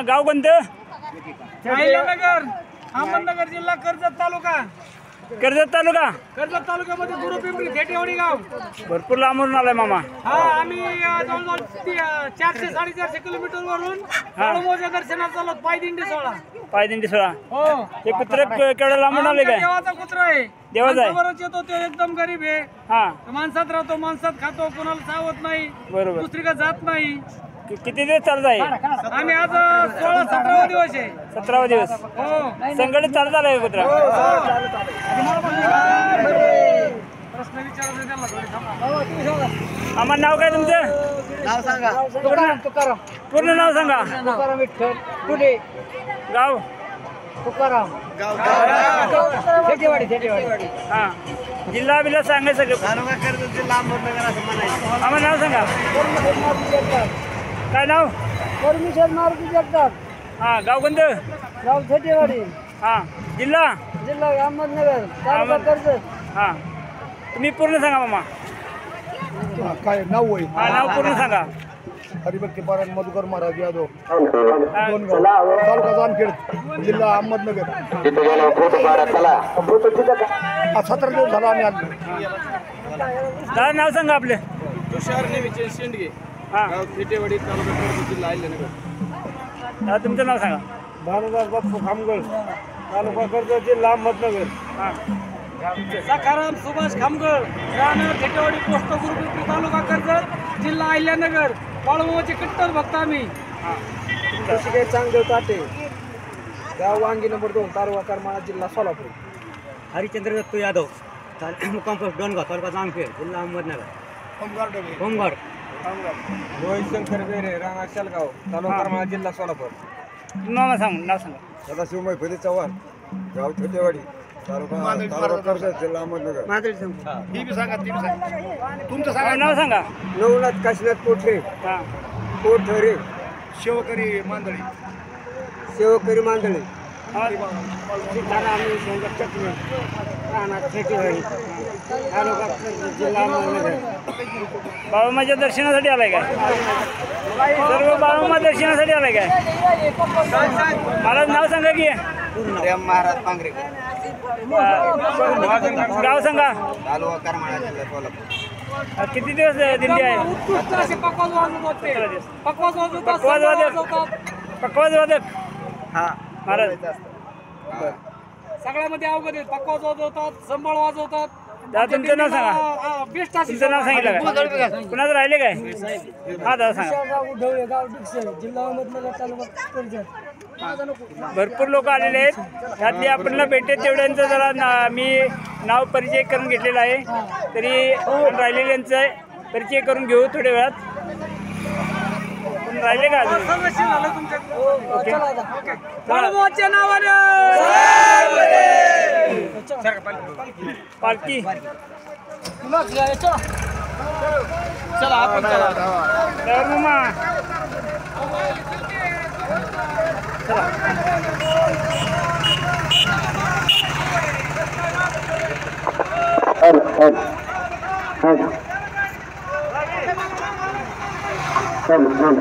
गाव कोणतं? अहिल्यानगर, अहमदनगर जिल्हा, कर्जत तालुका. कर्जत तालुक्यामध्ये गुरुपिंपरी थेटेवाडी गाव. भरपूर लांबून आलाय मामा. हा, आम्ही जवळजवळ 400-450 किलोमीटर वरून बाळूमामाच्या दर्शनात चाललो. पायदिंडी सोहळा. हो, हे कुत्र केवढं लांबून आले काय? देवाचा कुत्रा आहे. देवाचा आहे. माणसाबरोबर येतो, तो एकदम गरीब आहे. हा, माणसात राहतो, माणसात खातो, कोणाला चावत नाही, बरोबर. दुसरीकडे जात नाही. किती दिवस चालत आहे? आम्ही आज 16-17वा दिवस आहे. 17वा दिवस. हो, संघटित चालत आलाय कुत्रा. प्रश्न विचारायचा त्यांना थोडी थांबा. आम्हाला नाव काय तुमचं? नाव सांगा. तुकाराम. पूर्ण नाव सांगा. तुकाराम विठ्ठल पुढे. गाव? तुकाराम. थेटेवाडी. हा, जिल्हा बिल्ला सांगा सगळं. तालुका कर्जत जिल्हा अहमदनगर असं म्हणायचं. आम्हाला नाव सांगा. काय नाव? परमेश्वर मारुती जगताप. हा, गाव कोणतं? गाव थेटेवाडी. हा, जिल्हा? जिल्हा अहमदनगर. तालुका कर्जत. हा, तुम्ही पूर्ण सांगा मामा. काय नाव आहे? हा, नाव पूर्ण सांगा. हरिभक्ती पारायण मधुकर महाराज यादव, तालुका जामखेड, जिल्हा अहमदनगर. 17 दिवस झाला आम्ही आलो. काय नाव सांगा आपले? तुषार नेविचे शेंडगे, हा, गाव थेटेवाडी, तालुका कर्जत, जिल्हा अहिल्यानगर. हा, तुमचं नाव सांगा. भानुदास बाप्पू खामगळ, तालुका कर्जत, जिल्हा अहमदनगर. हा, सखाराम सुभाष खामगळ, राहणार थेटेवाडी, पोस्ट गुरुपिंपरी, तालुका कर्जत, जिल्हा अहिल्यानगर. बाळूमामाचे कट्टर भक्त आम्ही. हा, ऋषिकेश चांगदेव ताटे, गाव वांगी नंबर 2, तालुका करमाळा, जिल्हा सोलापूर. हरिचंद्र दत्तू यादव, मुक्काम पोस्ट डोनगाव, तालुका जामखेड, जिल्हा अहमदनगर. होमगार्ड. रोहित शंकर बेरे, राणा शालगाव, तालुका करमाळा, जिल्हा सोलापूर. नाव सांग. नाव सांगा. सदाशिव मैफली चव्हाण, गाव थेटेवाडी, तालुका कर्जत, जिल्हा अहमदनगर. हा, नाव सांगा. नवनाथ काशीनाथ कोठरे, हा, कोठरे, शेवकरी मांदळी. हा, बाळूमाच्या दर्शनासाठी आलाय काय? सर्व बाळूमा दर्शनासाठी आलाय काय? मला नाव सांगा की. महाराज पांगरेकर, गाव सांगा. तालुका करमाळा, जिल्हा सोलापूर. किती दिवस दिंडी आहे? उत्कृष्ट असे पकवाज वाजवत होते. 17 दिवस. पकवाज वाजवतात, पकवाज संबळ वादक. वाजवतात. पकवाज वादक हा, महाराज. सगळ्यामध्ये अवघड आहेत. पकवाज वाजवतात, संबळ वाजवतात. तुमचं नाव सांगा. बेस्ट अशी तुमचं नाव सांगितलं काय? कुणाचं राहिले काय? हा, दादा सांगा. उढवळे, गाव डिक्सर, जिल्हा अहमदनगर, तालुका कर्जत. भरपूर लोक आलेले आहेत. त्यातली आपल्याला भेटते तेवढ्यांचं जरा मी नाव परिचय करून घेतलेला आहे. तरी राहिलेल्यांचं परिचय करून घेऊ थोड्या वेळात. राहिले का अजून? सर्वस्वी झालं तुमच्याकडे. ओके. बाळूमामाच्या नावाने पालखी. चला आपण चला. तर मामा Come on.